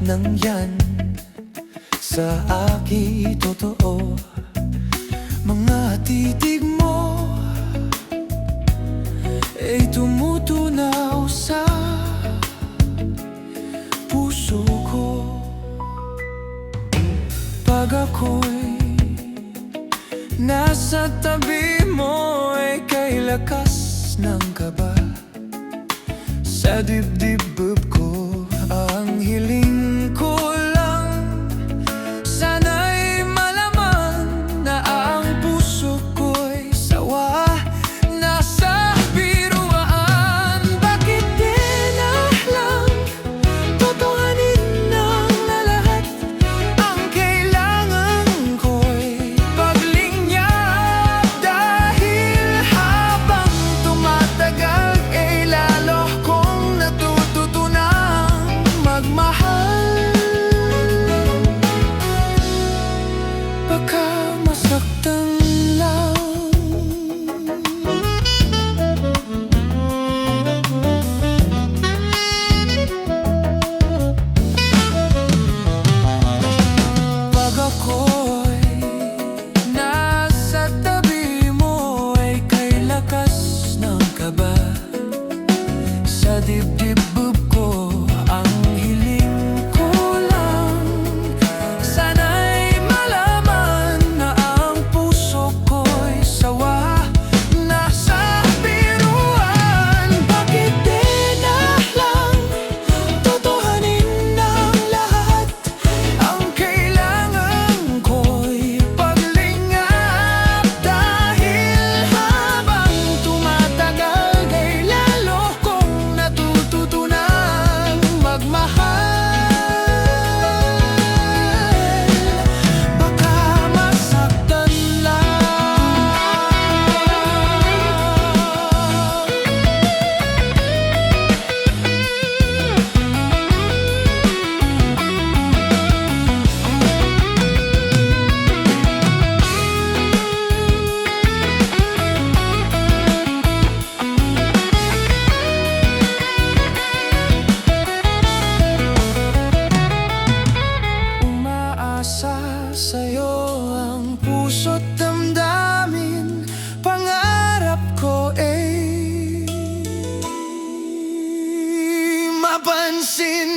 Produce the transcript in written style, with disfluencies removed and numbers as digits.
ng yan sa aking totoo. Mga titig mo ay tumutunaw sa puso ko. Pag ako'y nasa tabi mo ay kay lakas ng kaba. Sa dibdib ko ang hiling ko lang, sana'y malaman na ang puso ko'y sawa na sa biruan. Bakit di na lang totohanin ng lahat? Ang kailangan ko'y paglinyap, dahil habang tumatagal ay lalo kong natututunang magmahal. Baka masaktan lang. Pag ako'y nasa tabi mo ay kay lakas ng kaba. Sa dibdib ko ang hiling ko lang, sana'y malaman na ang puso ko'y sawa na sa biruan. Bakit di na lang totohanin ng lahat? Ang kailangan ko'y paglingap, dahil habang tumatagal ay lalo kong natututunang magmahal. Baka masaktan lang. Umaasa sa'yo ang puso't damdamin, pangarap ko ay mapansin